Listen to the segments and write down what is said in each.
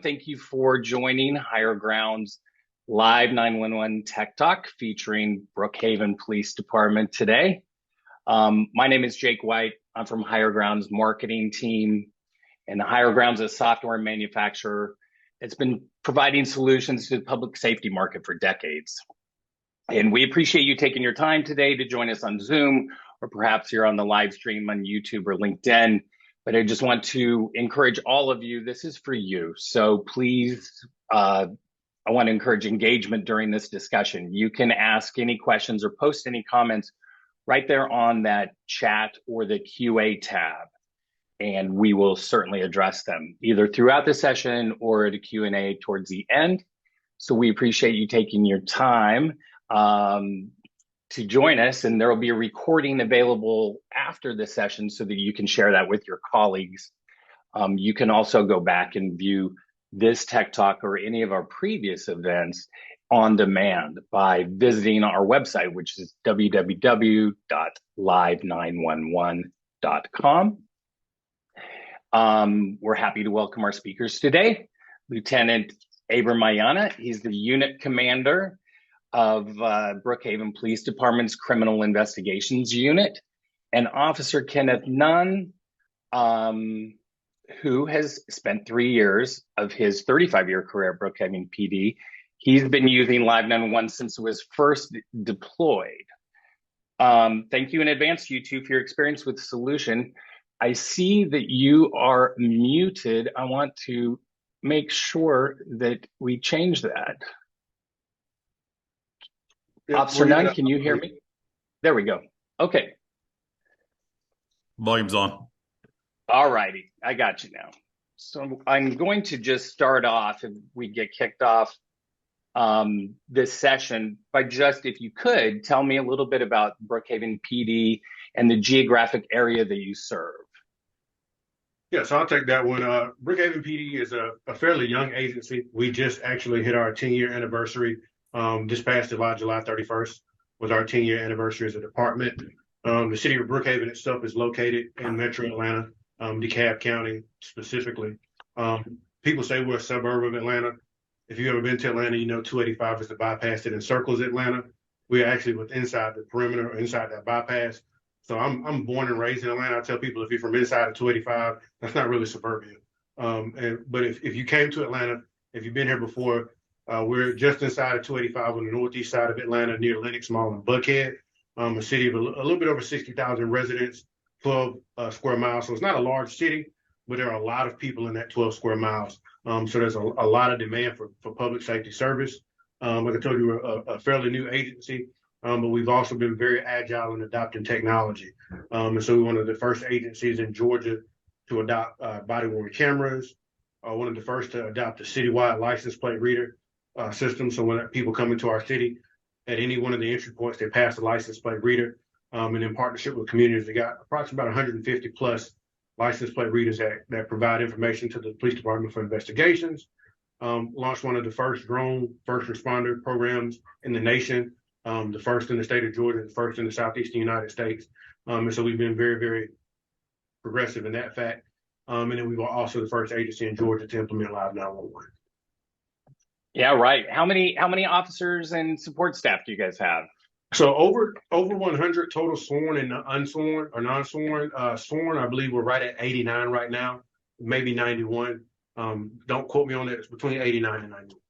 Thank you for joining Higher Ground's Live 911 Tech Talk featuring Brookhaven Police Department today. My name is Jake White. I'm from Higher Ground's marketing team, and Higher Ground's a software manufacturer. It's been providing solutions to the public safety market for decades. And we appreciate you taking your time today to join us on Zoom, or perhaps you're on the live stream on YouTube or LinkedIn. But I just want to encourage all of you, this is for you. So please, I want to encourage engagement during this discussion. You can ask any questions or post any comments right there on that chat or the QA tab, and we will certainly address them either throughout the session or at a Q&A towards the end. So we appreciate you taking your time to join us, and there will be a recording available after the session so that you can share that with your colleagues. You can also go back and view this Tech Talk or any of our previous events on demand by visiting our website, which is www.live911.com. We're happy to welcome our speakers today. Lieutenant Abrem Ayana, he's the unit commander of Brookhaven Police Department's Criminal Investigations Unit, and Officer Kenneth Nunn, who has spent 3 years of his 35-year career at Brookhaven PD. He's been using Live 911 since it was first deployed. Thank you in advance, you two, for your experience with the solution. I see that you are muted. I want to make sure that we change that. Yeah, Officer Nunn, can you hear me? There we go. Okay. Volume's on. All righty, I got you now. So I'm going to just start off, if we get kicked off this session, by just, if you could, tell me a little bit about Brookhaven PD and the geographic area that you serve. Yeah, so I'll take that one. Brookhaven PD is a fairly young agency. We just actually hit our 10-year anniversary this past July 31st was our 10-year anniversary as a department. The city of Brookhaven itself is located in Metro Atlanta, DeKalb County specifically. People say we're a suburb of Atlanta. If you've ever been to Atlanta, you know 285 is the bypass that encircles Atlanta. We're actually inside the perimeter, or inside that bypass. So I'm born and raised in Atlanta. I tell people if you're from inside of 285, that's not really suburbia. But if you came to Atlanta, if you've been here before, we're just inside of 285 on the northeast side of Atlanta, near Lenox Mall and Buckhead, a city of a little bit over 60,000 residents, 12 square miles. So it's not a large city, but there are a lot of people in that 12 square miles. So there's a lot of demand for public safety service. Like I told you, we're a fairly new agency, but we've also been very agile in adopting technology. And so we're one of the first agencies in Georgia to adopt body-worn cameras, one of the first to adopt a citywide license plate reader system. So when people come into our city, at any one of the entry points, they pass the license plate reader. And in partnership with communities, they got approximately about 150 plus license plate readers that provide information to the police department for investigations. Launched one of the first drone first responder programs in the nation, the first in the state of Georgia, the first in the southeastern United States. And so we've been very, very progressive in that fact. And then we were also the first agency in Georgia to implement Live 911. Yeah, right. How many officers and support staff do you guys have? So over 100 total sworn and unsworn or non-sworn. Sworn, I believe we're right at 89 right now, maybe 91. Don't quote me on that. It's between 89 and 91.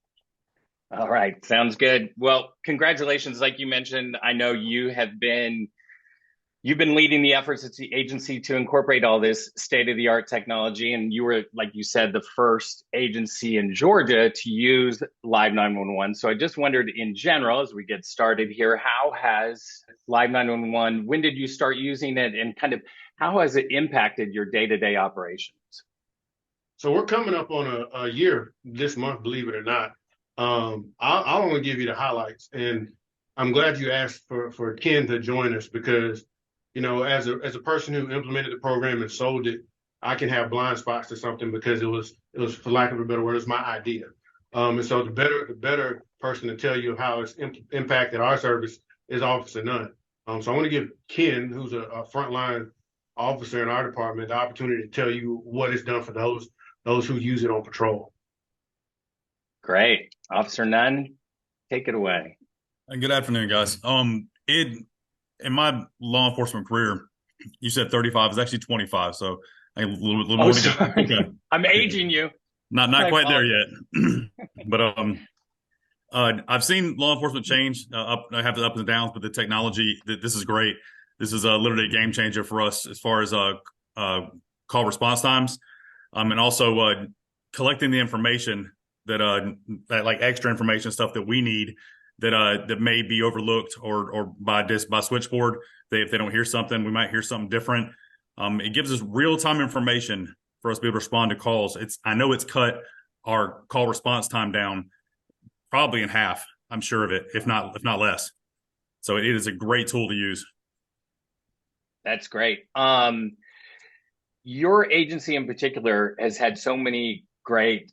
All right, sounds good. Well, congratulations. Like you mentioned, I know you've been leading the efforts at the agency to incorporate all this state-of-the-art technology, and you were, like you said, the first agency in Georgia to use Live 911. So I just wondered, in general, as we get started here, how has Live 911, when did you start using it, and kind of how has it impacted your day-to-day operations? So we're coming up on a year this month, believe it or not. I'll only give you the highlights, and I'm glad you asked for Ken to join us because, you know, as a person who implemented the program and sold it, I can have blind spots to something because it was, for lack of a better word, it was my idea. And so the better person to tell you how it's impacted our service is Officer Nunn. So I want to give Ken, who's a frontline officer in our department, the opportunity to tell you what it's done for those who use it on patrol. Great. Officer Nunn, take it away. Good afternoon, guys. In my law enforcement career, you said 35. It's actually 25, so a little Oh, more to go. sorry. Okay. I'm aging you. Not I quite there apologize. yet. But I've seen law enforcement change. I have the ups and downs, but the technology, this is great. This is literally a game changer for us as far as uh, call response times, and also collecting the information that like extra information stuff that we need that may be overlooked or by switchboard. If they don't hear something, we might hear something different. It gives us real time information for us to be able to respond to calls. I know it's cut our call response time down probably in half. I'm sure of it, if not less. So it is a great tool to use. That's great. Your agency in particular has had so many great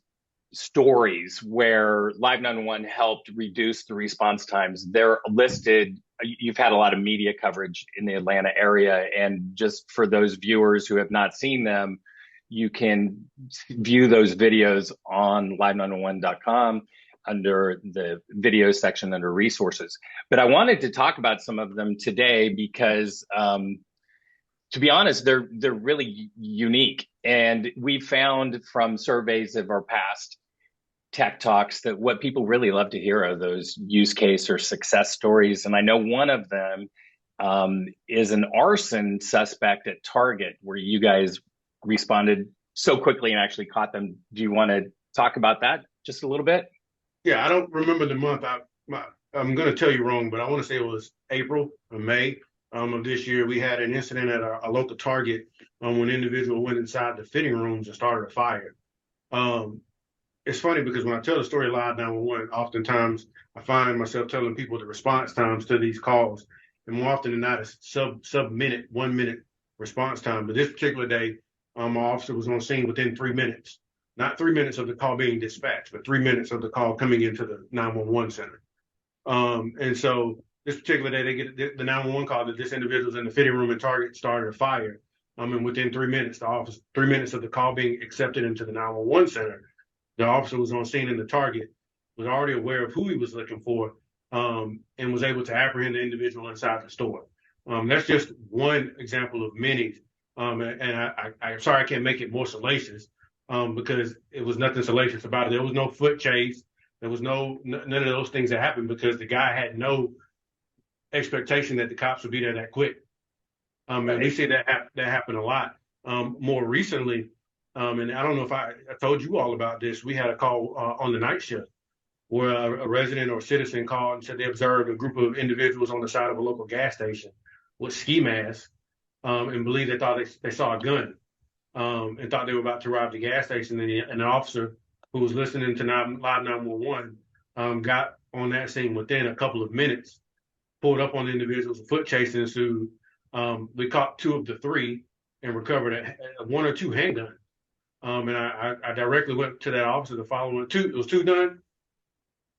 stories where Live911 helped reduce the response times. They're listed. You've had a lot of media coverage in the Atlanta area. And just for those viewers who have not seen them, you can view those videos on live911.com under the video section under resources. But I wanted to talk about some of them today because to be honest, they're really unique. And we found from surveys of our past tech talks that what people really love to hear are those use case or success stories. And I know one of them is an arson suspect at Target, where you guys responded so quickly and actually caught them. Do you want to talk about that just a little bit? Yeah, I don't remember the month. I'm going to tell you wrong, but I want to say it was April or May of this year. We had an incident at a local Target when an individual went inside the fitting rooms and started a fire. It's funny because when I tell the story live 911, oftentimes I find myself telling people the response times to these calls, and more often than not, it's sub minute, 1 minute response time. But this particular day, my officer was on scene within 3 minutes. Not 3 minutes of the call being dispatched, but 3 minutes of the call coming into the 911 center. And so this particular day, they get the 911 call that this individual's in the fitting room and Target started a fire. And within 3 minutes, 3 minutes of the call being accepted into the 911 center, the officer was on scene in the Target, was already aware of who he was looking for, and was able to apprehend the individual inside the store. That's just one example of many. And I'm sorry I can't make it more salacious, because it was nothing salacious about it. There was no foot chase. There was none of those things that happened because the guy had no expectation that the cops would be there that quick. And we see that happen a lot. More recently, and I don't know if I told you all about this. We had a call on the night shift where a resident or citizen called and said they observed a group of individuals on the side of a local gas station with ski masks, and believed they saw a gun, and thought they were about to rob the gas station. And an officer who was listening to Live 911 got on that scene within a couple of minutes, pulled up on the individuals. A foot chase ensued. We caught two of the three and recovered one or two handguns. And I directly went to that officer the following it was two done.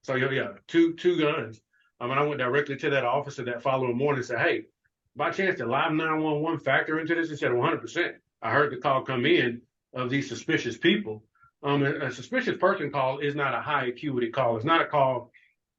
So yeah, two guns. And I went directly to that officer that following morning and said, "Hey, by chance did Live 911 factor into this?" He said 100%. I heard the call come in of these suspicious people. A suspicious person call is not a high acuity call. It's not a call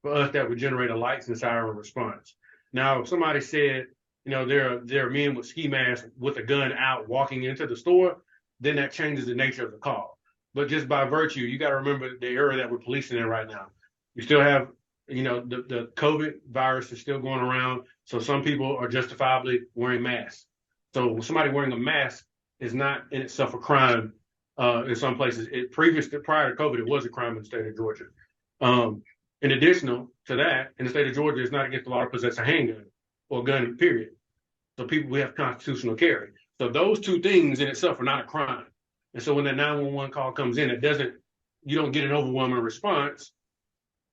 for us that would generate a lights and siren response. Now, if somebody said, there are men with ski masks with a gun out walking into the store, then that changes the nature of the call. But just by virtue, you got to remember the era that we're policing in right now. You still have, the COVID virus is still going around. So some people are justifiably wearing masks. So somebody wearing a mask is not in itself a crime. In some places, prior to COVID, it was a crime in the state of Georgia. In addition to that, in the state of Georgia, it's not against the law to possess a handgun or a gun, period. So we have constitutional carry. So those two things in itself are not a crime. And so when that 911 call comes in, you don't get an overwhelming response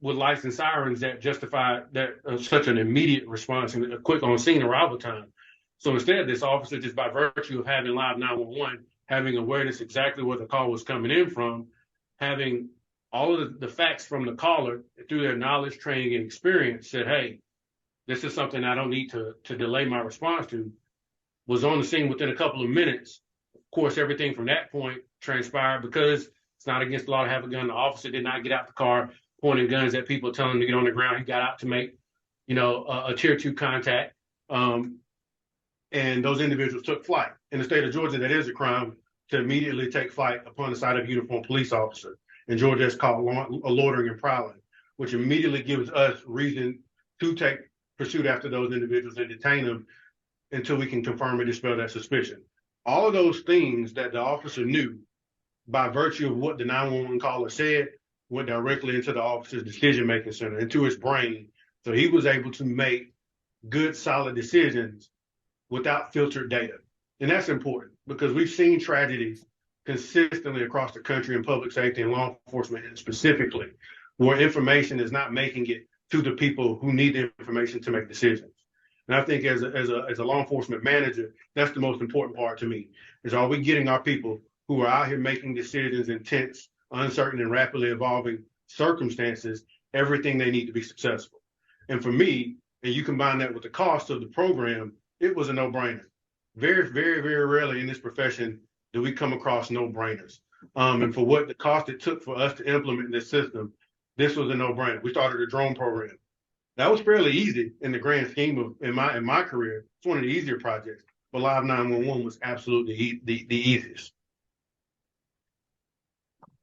with lights and sirens that justify that such an immediate response and a quick on scene arrival time. So instead, this officer, just by virtue of having Live 911, having awareness exactly where the call was coming in from, having all of the facts from the caller through their knowledge, training, and experience, said, "Hey, this is something I don't need to delay my response to," was on the scene within a couple of minutes. Of course, everything from that point transpired because It's not against the law to have a gun. The officer did not get out the car pointing guns at people, telling them to get on the ground. He got out to make, a tier 2 contact. And those individuals took flight. In the state of Georgia, that is a crime to immediately take flight upon the sight of a uniformed police officer. In Georgia, it's called loitering and prowling, which immediately gives us reason to take pursuit after those individuals and detain them until we can confirm and dispel that suspicion. All of those things that the officer knew by virtue of what the 911 caller said went directly into the officer's decision-making center, into his brain. So he was able to make good, solid decisions without filtered data. And that's important because we've seen tragedies consistently across the country in public safety and law enforcement, and specifically where information is not making it to the people who need the information to make decisions. And I think as a law enforcement manager, that's the most important part to me, is are we getting our people who are out here making decisions in tense, uncertain, and rapidly evolving circumstances everything they need to be successful? And for me, and you combine that with the cost of the program, it was a no-brainer. Very, very, very rarely in this profession do we come across no-brainers. And for what the cost it took for us to implement this system, this was a no-brainer. We started a drone program. That was fairly easy in the grand scheme of in my career. It's one of the easier projects, but Live911 was absolutely the easiest.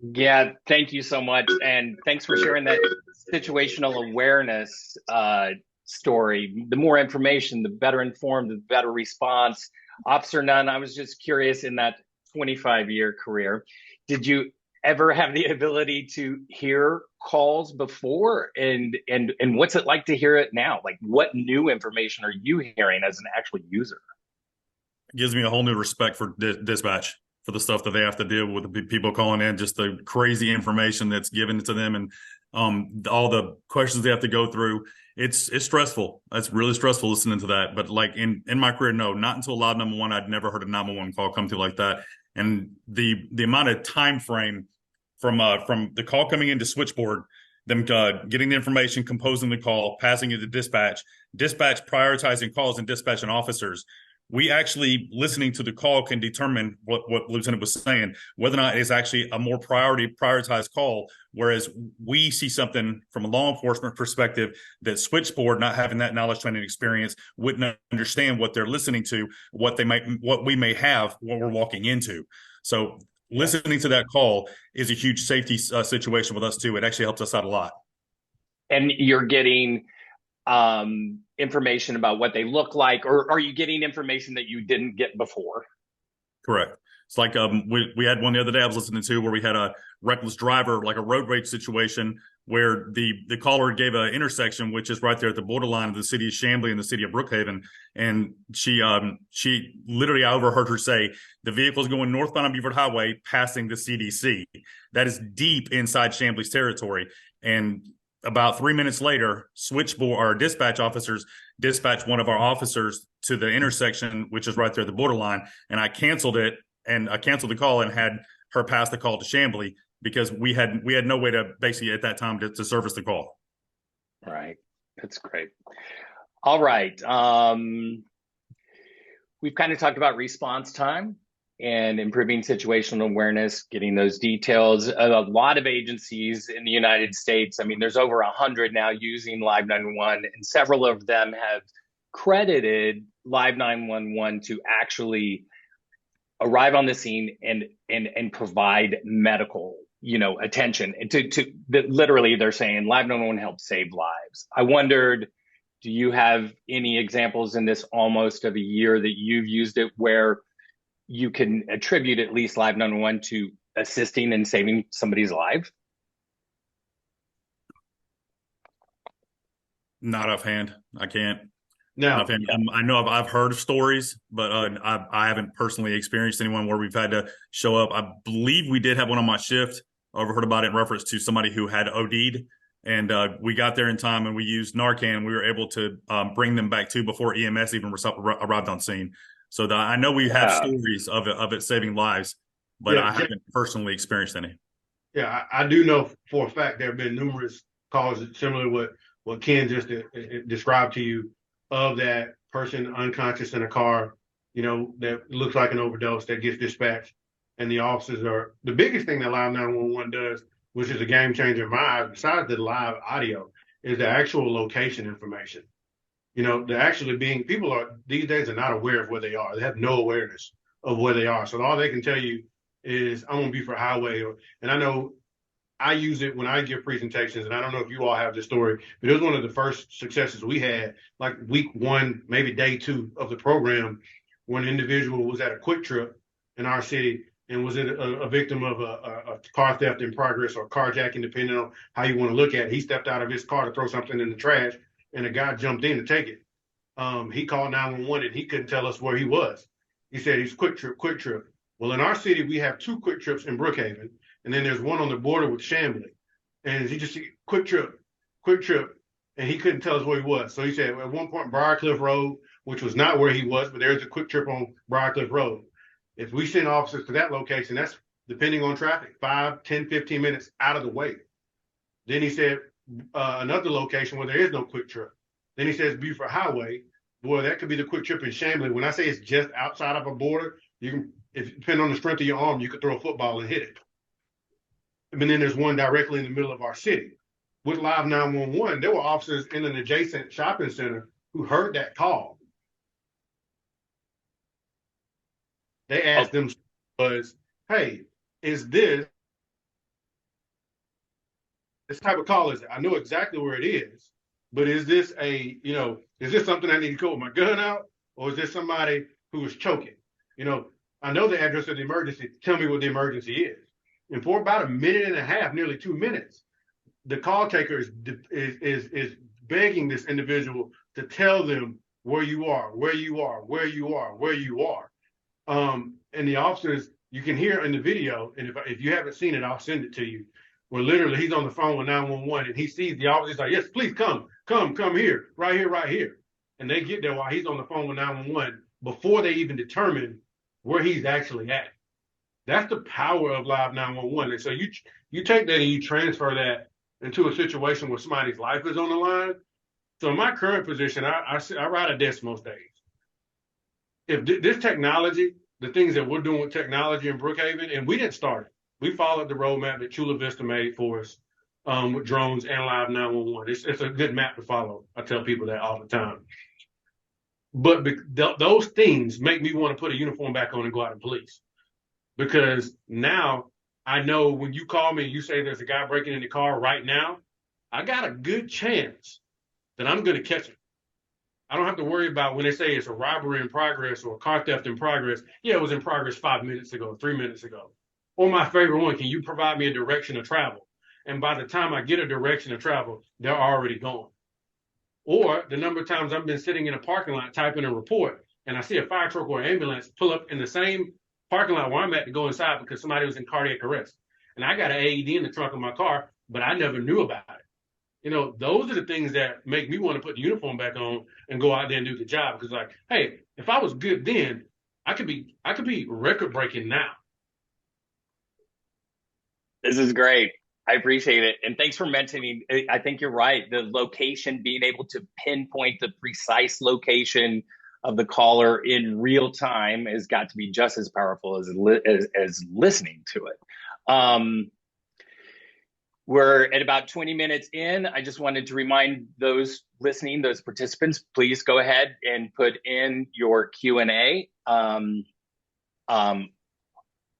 Yeah, thank you so much, and thanks for sharing that situational awareness story. The more information, the better informed, the better response. Officer Nunn, I was just curious, in that 25-year career, did you ever have the ability to hear calls before, and what's it like to hear it now? Like, what new information are you hearing as an actual user? It gives me a whole new respect for dispatch, for the stuff that they have to deal with, the people calling in, just the crazy information that's given to them, and all the questions they have to go through. It's stressful. It's really stressful listening to that. But like in my career, no, not until Live911, I'd never heard a 911 call come through like that. And the amount of time frame from the call coming into switchboard, them getting the information, composing the call, passing it to dispatch prioritizing calls, and dispatching officers. We actually, listening to the call, can determine what Lieutenant was saying, whether or not it's actually a more prioritized call. Whereas we see something from a law enforcement perspective that switchboard, not having that knowledge, training, experience, wouldn't understand what they're listening to, what we may have, what we're walking into. So listening to that call is a huge safety situation with us too. It actually helps us out a lot. And you're getting information about what they look like, or are you getting information that you didn't get before? Correct. It's like we had one the other day I was listening to where we had a reckless driver, like a road rage situation, where the caller gave an intersection, which is right there at the borderline of the city of Chamblee and the city of Brookhaven. And she literally, I overheard her say, the vehicle is going northbound on Beaufort Highway, passing the CDC. That is deep inside Chamblee's territory. And about 3 minutes later, switchboard or dispatch officers dispatched one of our officers to the intersection, which is right there at the borderline. And I canceled it, and I canceled the call and had her pass the call to Chamblee, because we had no way to basically at that time to service the call. Right. That's great. All right. We've kind of talked about response time and improving situational awareness, getting those details. A lot of agencies in the United States, I mean, there's over 100 now using Live911, and several of them have credited Live911 to actually arrive on the scene and provide medical, attention. And literally, they're saying Live911 helps save lives. I wondered, do you have any examples in this almost of a year that you've used it where you can attribute at least Live911 to assisting and saving somebody's life? Not offhand. I can't. No. I know I've heard of stories, but I haven't personally experienced anyone where we've had to show up. I believe we did have one on my shift. I overheard about it in reference to somebody who had OD'd, and we got there in time and we used Narcan. We were able to bring them back to before EMS even arrived on scene. So I know we have stories of it saving lives, but I haven't personally experienced any. Yeah, I do know for a fact there have been numerous calls similar to what Ken just described to you, of that person unconscious in a car, that looks like an overdose, that gets dispatched. and the officers are the biggest thing that Live 911 does, which is a game changer in my eyes, besides the live audio, is the actual location information. You know, they're actually being people are these days are not aware of where they are. They have no awareness of where they are. So all they can tell you is I'm gonna be for highway, and I know I use it when I give presentations, and I don't know if you all have this story, but it was one of the first successes we had, like week one, maybe day two of the program, when an individual was at a quick trip in our city and was a victim of a car theft in progress or carjacking, depending on how you want to look at it. He stepped out of his car to throw something in the trash, and a guy jumped in to take it. He called 911 and he couldn't tell us where he was. He said he's quick trip, quick trip. Well, in our city, we have two quick trips in Brookhaven, and then there's one on the border with Chamblee. And he just said, quick trip, and he couldn't tell us where he was. So he said at one point, Briarcliff Road, which was not where he was, but there's a quick trip on Briarcliff Road. If we send officers to that location, that's depending on traffic, 5, 10, 15 minutes out of the way. Then he said another location where there is no quick trip. Then he says Buford Highway. Boy, that could be the quick trip in Chamblee. When I say it's just outside of a border, you can, if depending on the strength of your arm, you could throw a football and hit it. And then there's one directly in the middle of our city. With Live 911, there were officers in an adjacent shopping center who heard that call. They asked them, hey, is this type of call? Is it? I know exactly where it is, but is this is this something I need to go with my gun out, or is this somebody who is choking? I know the address of the emergency. Tell me what the emergency is. And for about a minute and a half, nearly 2 minutes, the call taker is begging this individual to tell them where you are. And the officers, you can hear in the video, and if you haven't seen it, I'll send it to you, where literally he's on the phone with 911 and he sees the officers like, yes, please come here, right here. And they get there while he's on the phone with 911 before they even determine where he's actually at. That's the power of Live 911. And so you take that and you transfer that into a situation where somebody's life is on the line. So in my current position, I ride a desk most days. If this technology, the things that we're doing with technology in Brookhaven, and we didn't start it. We followed the roadmap that Chula Vista made for us with drones and Live 911. It's a good map to follow. I tell people that all the time. But those things make me want to put a uniform back on and go out and police. Because now I know when you call me and you say there's a guy breaking in the car right now, I got a good chance that I'm going to catch him. I don't have to worry about when they say it's a robbery in progress or a car theft in progress. Yeah, it was in progress 5 minutes ago, 3 minutes ago. Or my favorite one, can you provide me a direction of travel? And by the time I get a direction of travel, they're already gone. Or the number of times I've been sitting in a parking lot typing a report and I see a fire truck or an ambulance pull up in the same parking lot where I'm at to go inside because somebody was in cardiac arrest. And I got an AED in the trunk of my car, but I never knew about it. Those are the things that make me want to put the uniform back on and go out there and do the job. Because like, hey, if I was good then, I could be record breaking now. This is great. I appreciate it. And thanks for mentioning, I think you're right. The location, being able to pinpoint the precise location of the caller in real time has got to be just as powerful as listening to it. We're at about 20 minutes in. I just wanted to remind those listening, those participants, please go ahead and put in your Q&A.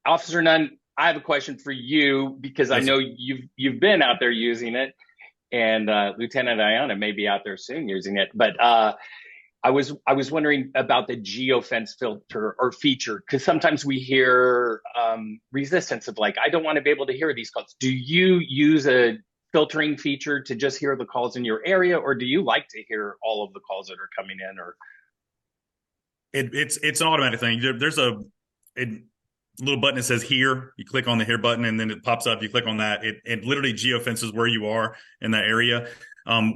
Officer Nunn, I have a question for you because I know you've been out there using it, and Lieutenant Ayana may be out there soon using it. But I was wondering about the geofence filter or feature, because sometimes we hear resistance of like, I don't want to be able to hear these calls. Do you use a filtering feature to just hear the calls in your area, or do you like to hear all of the calls that are coming in? Or it's an automatic thing. There's a little button that says "Here." You click on the "Here" button, and then it pops up. You click on that. It literally geofences where you are in that area.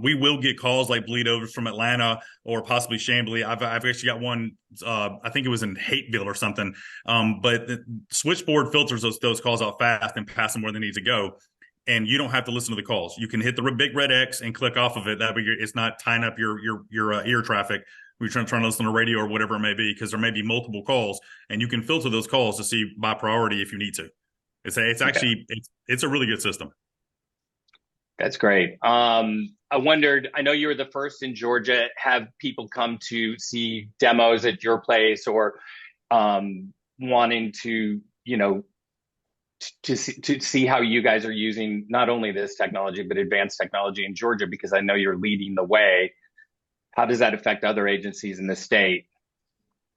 We will get calls like bleed over from Atlanta or possibly Chamblee. I've actually got one. I think it was in Hateville or something. But the switchboard filters those calls out fast and pass them where they need to go. And you don't have to listen to the calls. You can hit the big red X and click off of it. That way it's not tying up your ear traffic. we're trying to listen to the radio or whatever it may be, because there may be multiple calls, and you can filter those calls to see by priority if you need to. It's actually it's a really good system. That's great. I wondered, I know you were the first in Georgia, have people come to see demos at your place, or wanting to, to see how you guys are using not only this technology, but advanced technology in Georgia, because I know you're leading the way. How does that affect other agencies in the state?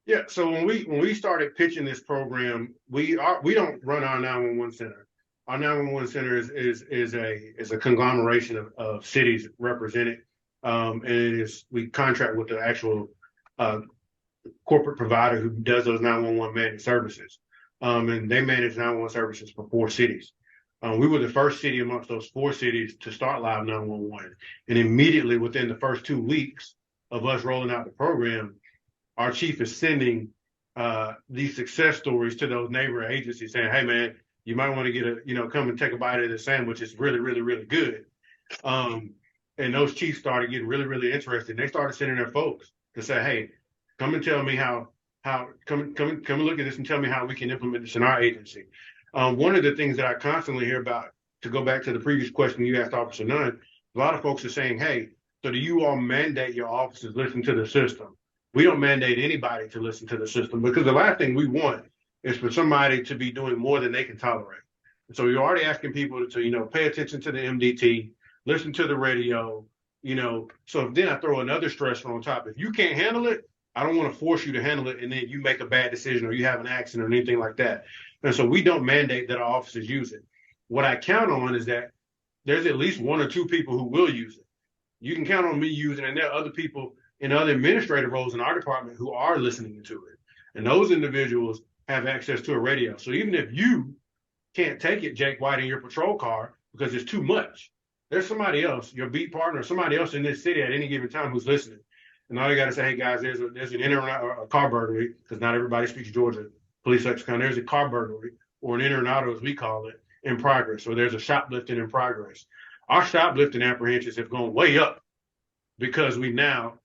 Yeah, so when we started pitching this program, we don't run our 911 center. Our 911 center is a conglomeration of cities represented, and we contract with the actual corporate provider who does those 911 managed services, and they manage 911 services for 4 cities. We were the first city amongst those 4 cities to start Live 911, and immediately within the first 2 weeks of us rolling out the program, our chief is sending these success stories to those neighboring agencies saying, hey, man, you might want to get come and take a bite of this sandwich. It's really, really, really good. And those chiefs started getting really, really interested. They started sending their folks to say, hey, come and tell me come and look at this and tell me how we can implement this in our agency. One of the things that I constantly hear about, to go back to the previous question you asked Officer Nunn, a lot of folks are saying, hey, so do you all mandate your officers listen to the system? We don't mandate anybody to listen to the system, because the last thing we want is for somebody to be doing more than they can tolerate. And so you're already asking people to pay attention to the MDT, listen to the radio, So if then I throw another stressor on top, if you can't handle it, I don't want to force you to handle it, and then you make a bad decision or you have an accident or anything like that. And so we don't mandate that our officers use it. What I count on is that there's at least 1 or 2 people who will use it. You can count on me using it, and there are other people in other administrative roles in our department who are listening to it. And those individuals have access to a radio. So even if you can't take it, Jake White, in your patrol car because it's too much, there's somebody else, your beat partner, somebody else in this city at any given time who's listening. And all you got to say, hey, guys, there's an a car burglary, because not everybody speaks Georgia police lexicon. There's a car burglary, or an inter and auto, as we call it, in progress. Or there's a shoplifting in progress. Our shoplifting apprehensions have gone way up because we now,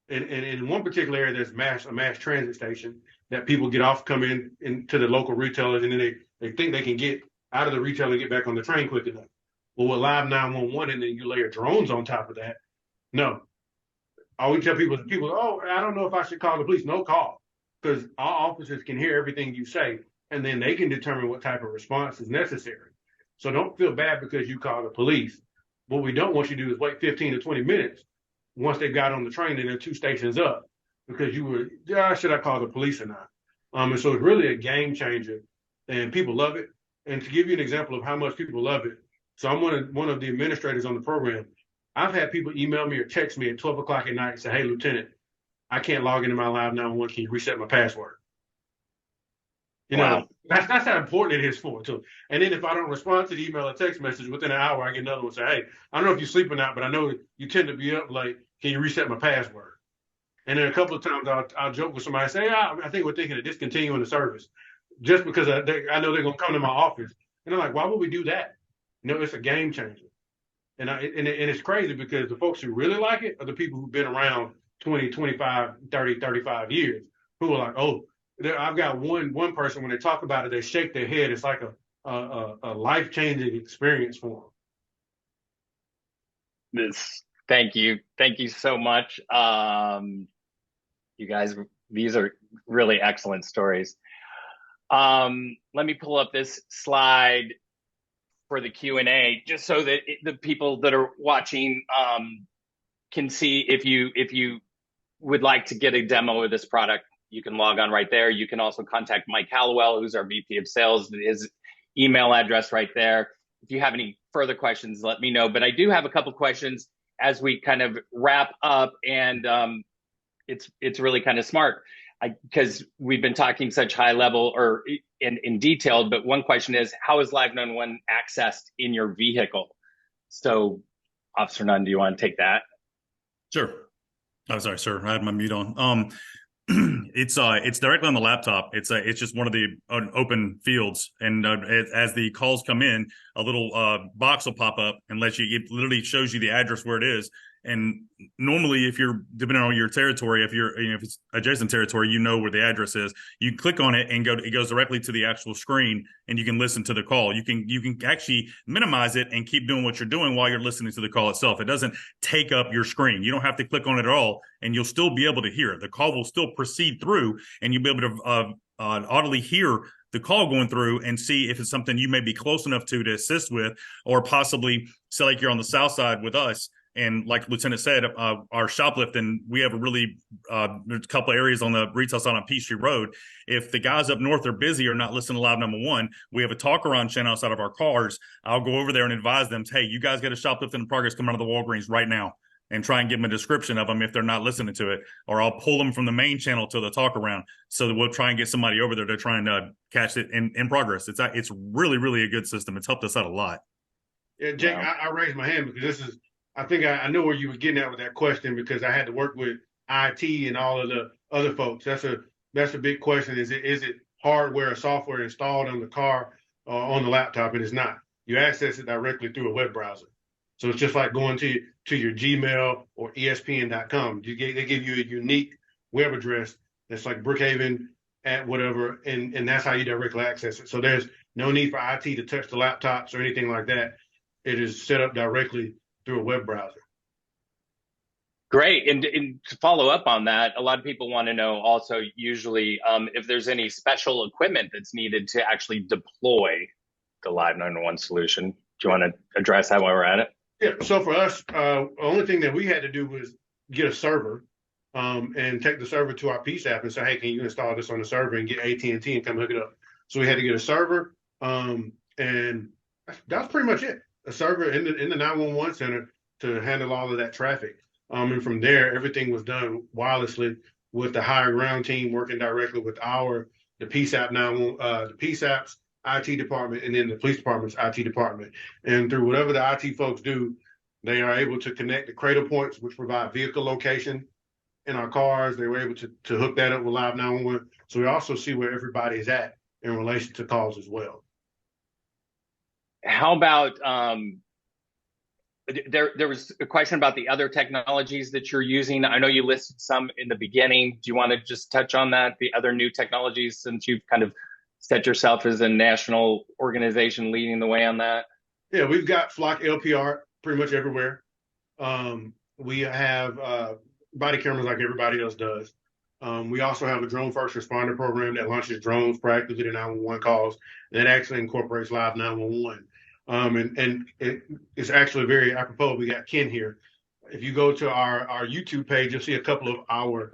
and in one particular area, there's a mass transit station that people get off, come into the local retailers, and then they think they can get out of the retail and get back on the train quick enough. Well, with Live 911, and then you layer drones on top of that, no. All we tell people is, oh, I don't know if I should call the police. No, call, because our officers can hear everything you say, and then they can determine what type of response is necessary. So don't feel bad because you call the police. What we don't want you to do is wait 15 to 20 minutes once they've got on the train and they're 2 stations up, because you were, should I call the police or not? And so it's really a game changer, and people love it. And to give you an example of how much people love it, so I'm one of the administrators on the program. I've had people email me or text me at 12 o'clock at night and say, hey, Lieutenant, I can't log into my Live 911. Can you reset my password? Wow. That's how important it is for them. And then if I don't respond to the email or text message within an hour, I get another one say, hey, I don't know if you sleep or not, but I know you tend to be up late. Can you reset my password? And then a couple of times I'll joke with somebody and say, I think we're thinking of discontinuing the service, just because I know they're going to come to my office. And I'm like, why would we do that? It's a game changer. And it's crazy, because the folks who really like it are the people who've been around 20, 25, 30, 35 years, who are like, oh, I've got one person, when they talk about it, they shake their head. It's like a life-changing experience for them. Thank you so much. You guys, these are really excellent stories. Let me pull up this slide for the Q&A, just so that the people that are watching can see. If you would like to get a demo of this product, you can log on right there. You can also contact Mike Hallowell, who's our VP of Sales. His email address right there. If you have any further questions, let me know. But I do have a couple questions as we kind of wrap up, and it's really kind of smart, because we've been talking such high level or in detail. But one question is, how is Live 911 accessed in your vehicle? So, Officer Nunn, do you want to take that? Sure. Oh, sorry, sir. I had my mute on. It's directly on the laptop. It's just one of the open fields, and as the calls come in, a little box will pop up and it literally shows you the address where it is, And normally, if you're depending on your territory, if it's adjacent territory, you know where the address is. You click on it and it goes directly to the actual screen, and you can listen to the call. You can actually minimize it and keep doing what you're doing while you're listening to the call itself. It doesn't take up your screen. You don't have to click on it at all, and you'll still be able to hear it. The call will still proceed through, and you'll be able to audibly hear the call going through and see if it's something you may be close enough to assist with, or possibly say like you're on the south side with us. And like Lieutenant said, our shoplifting, we have there's a couple of areas on the retail side on Peachtree Road. If the guys up north are busy or not listening to Live911, we have a talk around channel outside of our cars. I'll go over there and advise them, hey, you guys got a shoplifting in progress coming out of the Walgreens right now, and try and give them a description of them if they're not listening to it. Or I'll pull them from the main channel to the talk around, so that we'll try and get somebody over there to try and catch it in progress. It's really, really a good system. It's helped us out a lot. Yeah, Jake, wow. I raised my hand because I think I know where you were getting at with that question, because I had to work with IT and all of the other folks. That's a big question. Is it hardware or software installed on the car on the laptop? It is not. You access it directly through a web browser. So it's just like going to your Gmail or ESPN.com. They give you a unique web address that's like Brookhaven at whatever, and that's how you directly access it. So there's no need for IT to touch the laptops or anything like that. It is set up directly through a web browser. Great. And to follow up on that, a lot of people want to know also usually if there's any special equipment that's needed to actually deploy the Live911 solution. Do you want to address that while we're at it? Yeah. So for us, the only thing that we had to do was get a server and take the server to our Peace app and say, hey, can you install this on the server and get AT&T and come hook it up? So we had to get a server, and that's pretty much it. A server in the 911 center to handle all of that traffic. And from there, everything was done wirelessly with the higher ground team working directly with the Peace app the Peace app's IT department, and then the police department's IT department. And through whatever the IT folks do, they are able to connect the cradle points, which provide vehicle location in our cars. They were able to hook that up with Live911. So we also see where everybody is at in relation to calls as well. How about there was a question about the other technologies that you're using. I know you listed some in the beginning. Do you want to just touch on that, the other new technologies, since you've kind of set yourself as a national organization leading the way on that? Yeah, we've got Flock LPR pretty much everywhere. We have body cameras like everybody else does. We also have a drone first responder program that launches drones proactively to 911 calls, and that actually incorporates Live911. And it's actually very apropos. We got Ken here. If you go to our YouTube page, you'll see a couple of our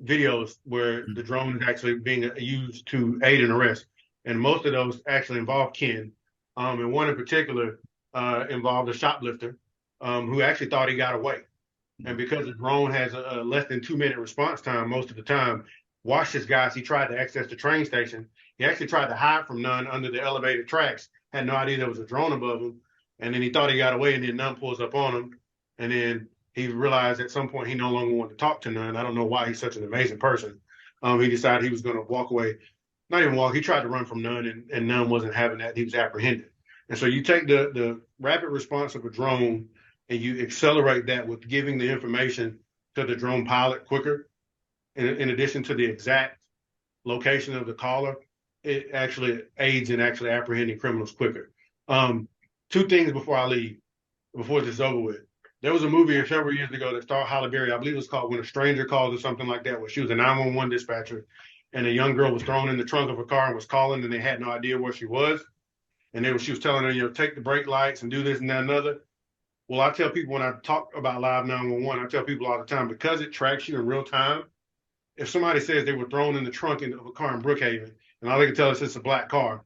videos where the drone is actually being used to aid an arrest. And most of those actually involve Ken. And one in particular involved a shoplifter who actually thought he got away. And because the drone has a less than 2-minute response time most of the time, watch this guy. He tried to access the train station. He actually tried to hide from Nunn under the elevated tracks, had no idea there was a drone above him. And then he thought he got away, and then Nunn pulls up on him. And then he realized at some point he no longer wanted to talk to Nunn. I don't know why. He's such an amazing person. He decided he was going to walk away. Not even walk. He tried to run from Nunn, and Nunn wasn't having that. He was apprehended. And so you take the rapid response of a drone and you accelerate that with giving the information to the drone pilot quicker, in addition to the exact location of the caller, it actually aids in actually apprehending criminals quicker. 2 things before I leave, before this is over with. There was a movie several years ago that starred Halle Berry. I believe it was called When a Stranger Calls or something like that, where she was a 911 dispatcher, and a young girl was thrown in the trunk of her car and was calling, and they had no idea where she was. And she was telling her, take the brake lights and do this and that and another. Well, I tell people when I talk about Live911, I tell people all the time, because it tracks you in real time, if somebody says they were thrown in the trunk of a car in Brookhaven, and all they can tell us it's a black car,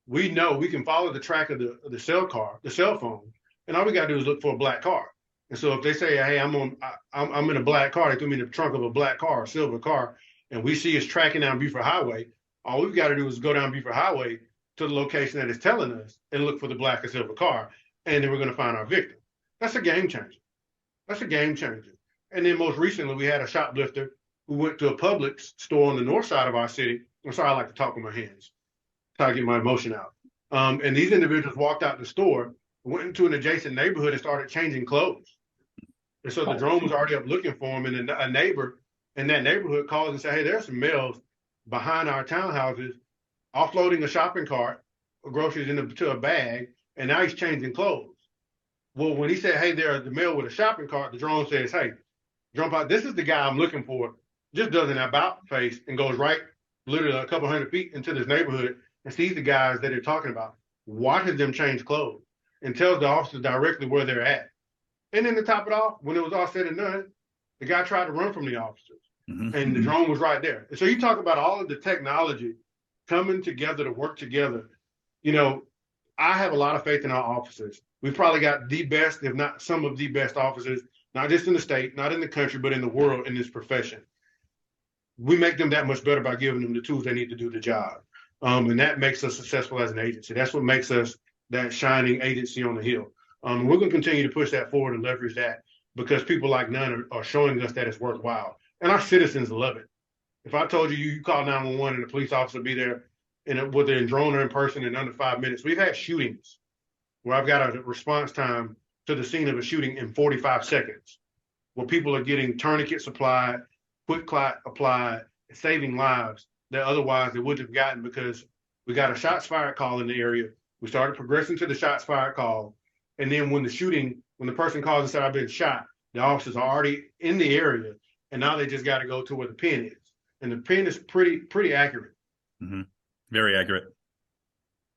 we know we can follow the track of the cell phone, and all we got to do is look for a black car. And so if they say, hey, I'm in a black car, they threw me in the trunk of a black car, a silver car, and we see it's tracking down Beaufort Highway, all we've got to do is go down Beaufort Highway to the location that it's telling us and look for the black or silver car, and then we're going to find our victim. That's a game changer. That's a game changer. And then most recently, we had a shoplifter who went to a Publix store on the north side of our city. I'm sorry, I like to talk with my hands, try to get my emotion out. And these individuals walked out the store, went into an adjacent neighborhood, and started changing clothes. And so the drone was already up looking for him, and a neighbor in that neighborhood calls and said, hey, there's some males behind our townhouses offloading a shopping cart of groceries into a bag, and now he's changing clothes. Well, when he said, hey, there's the male with a shopping cart, the drone says, hey, jump out. This is the guy I'm looking for. Just does an about face and goes right literally a couple hundred feet into this neighborhood and sees the guys that they're talking about, watches them change clothes, and tells the officers directly where they're at. And then to top it off, when it was all said and done, the guy tried to run from the officers, and the drone was right there. And so you talk about all of the technology coming together to work together. You know, I have a lot of faith in our officers. We've probably got the best, if not some of the best officers, not just in the state, not in the country, but in the world in this profession. We make them that much better by giving them the tools they need to do the job. And that makes us successful as an agency. That's what makes us that shining agency on the hill. We're going to continue to push that forward and leverage that because people like Nunn are showing us that it's worthwhile. And our citizens love it. If I told you, you call 911 and the police officer be there whether in drone or in person in under 5 minutes, we've had shootings where I've got a response time to the scene of a shooting in 45 seconds, where people are getting tourniquets applied, quick clot applied, saving lives that otherwise they wouldn't have gotten because we got a shots fired call in the area. We started progressing to the shots fired call. And then when the person calls and said, I've been shot, the officers are already in the area. And now they just got to go to where the pin is. And the pin is pretty accurate. Mm-hmm. Very accurate.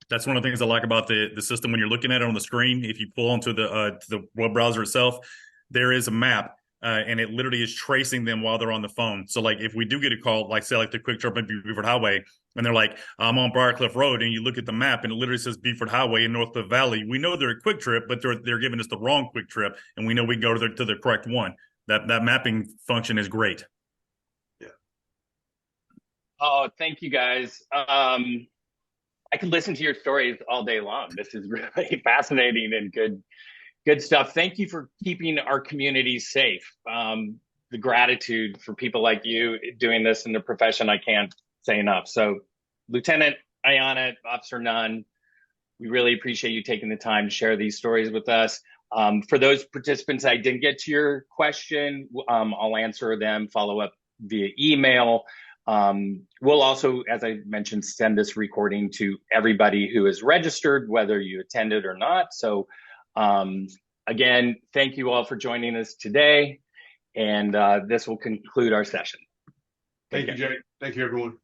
That's one of the things I like about the system. When you're looking at it on the screen, if you pull onto the web browser itself, there is a map. And it literally is tracing them while they're on the phone. So like if we do get a call, like say like the quick trip at Beaufort Highway, and they're like, I'm on Briarcliff Road, and you look at the map and it literally says Beaufort Highway in North Cliff Valley. We know they're a quick trip, but they're giving us the wrong quick trip, and we know we can go to the correct one. That mapping function is great. Yeah. Oh, thank you guys. I could listen to your stories all day long. This is really fascinating and good stuff. Thank you for keeping our community safe. The gratitude for people like you doing this in the profession, I can't say enough. So Lieutenant Ayana, Officer Nunn, we really appreciate you taking the time to share these stories with us. For those participants I didn't get to your question, I'll answer them, follow up via email. We'll also, as I mentioned, send this recording to everybody who is registered, whether you attended or not. So again, thank you all for joining us today. And this will conclude our session. Thank you, Jake. Thank you, everyone.